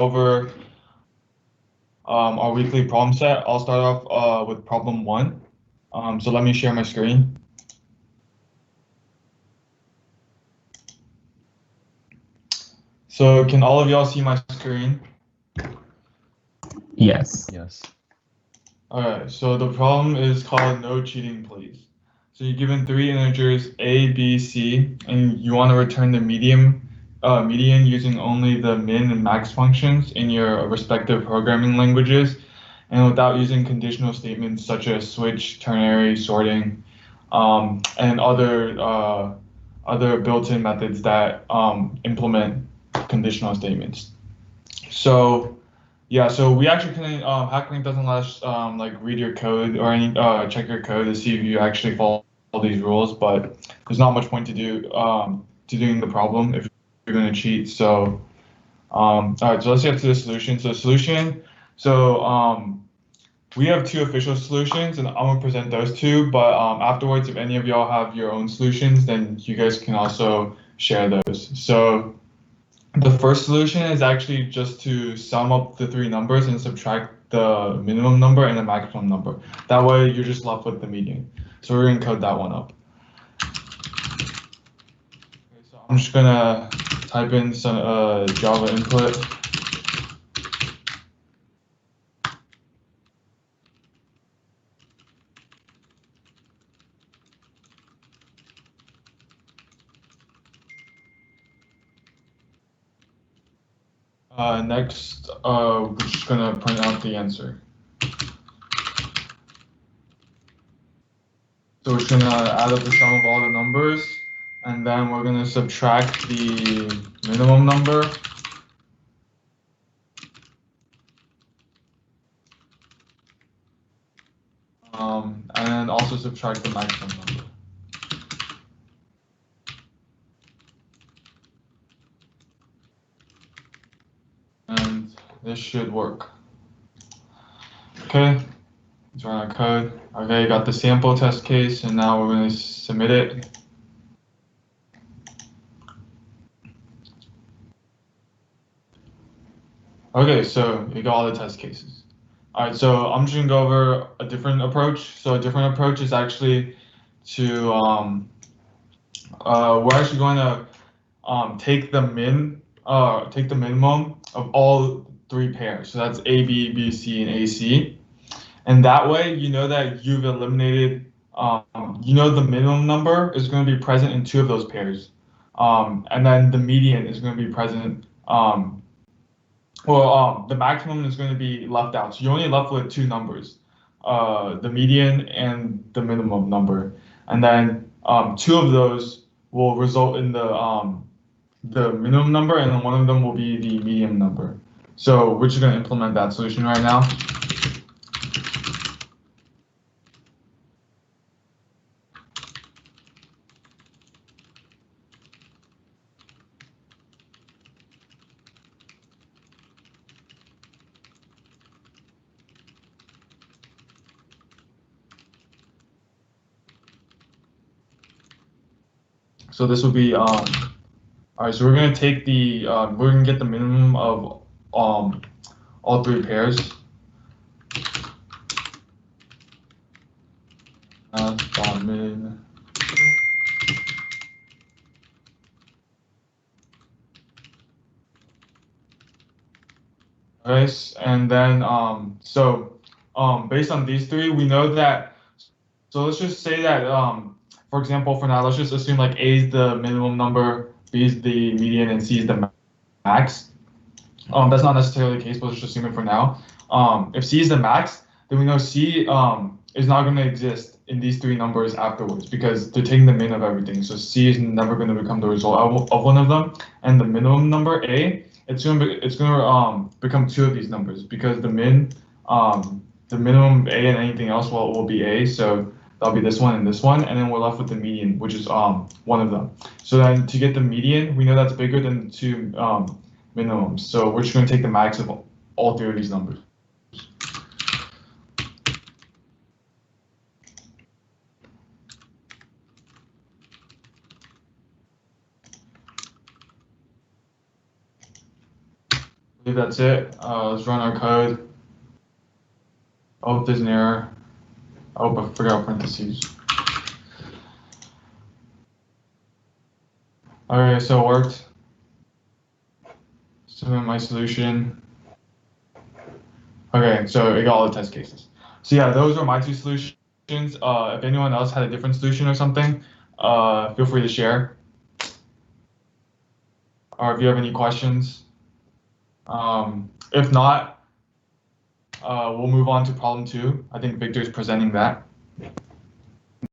over our weekly problem set. I'll start off with problem 1. So let me share my screen. So can all of y'all see my screen? Yes. Yes. Alright, so the problem is called no cheating please. So you're given 3 integers A, B, C, and you want to return the median using only the min and max functions in your respective programming languages, and without using conditional statements such as switch, ternary, sorting, and other built-in methods that implement conditional statements. So yeah, so we actually couldn't. HackLink doesn't let us like read your code or any check your code to see if you actually follow these rules. But there's not much point to doing the problem if you're going to cheat. So all right, so let's get to the solution. So we have 2 official solutions, and I'm gonna present those 2. But afterwards, if any of y'all have your own solutions, then you guys can also share those. So the first solution is actually just to sum up the 3 numbers and subtract the minimum number and the maximum number. That way you're just left with the median. So we're gonna code that one up. Okay, so I'm just gonna type in some Java input. Next, we're just gonna print out the answer. So we're just gonna add up the sum of all the numbers, and then we're gonna subtract the minimum number. And then also subtract the maximum number. And this should work. Okay, let's run our code. Okay, got the sample test case, and now we're going to submit it. Okay, so you got all the test cases. All right, so I'm just gonna go over a different approach. So a different approach is actually to we're actually going to take the minimum of all 3 pairs. So that's A, B, B, C, and AC. And that way, you know that you've eliminated, you know the minimum number is going to be present in 2 of those pairs. And then the median is going to be present, the maximum is going to be left out. So you're only left with 2 numbers, the median and the minimum number. And then 2 of those will result in the minimum number, and then one of them will be the median number. So we're just going to implement that solution right now. So this will be all right. So we're gonna take the we're gonna get the minimum of all 3 pairs. Min. Okay, and then based on these 3, we know that. So let's just say that for example, for now, let's just assume like A is the minimum number, B is the median, and C is the max. That's not necessarily the case, but let's just assume it for now. If C is the max, then we know C is not going to exist in these 3 numbers afterwards because they're taking the min of everything. So C is never going to become the result of one of them, and the minimum number A, it's going to become 2 of these numbers because the minimum A and anything else will be A. So that'll be this one and this one, and then we're left with the median, which is one of them. So then to get the median, we know that's bigger than the 2 minimums. So we're just going to take the max of all 3 of these numbers. believe that's it. Let's run our code. Oh, there's an error. Oh, I forgot parentheses. Okay, so it worked. Submit my solution. Okay, so it got all the test cases. So yeah, those were my two solutions. If anyone else had a different solution or something, feel free to share. Or if you have any questions. If not, we'll move on to problem 2. I think Victor's presenting that.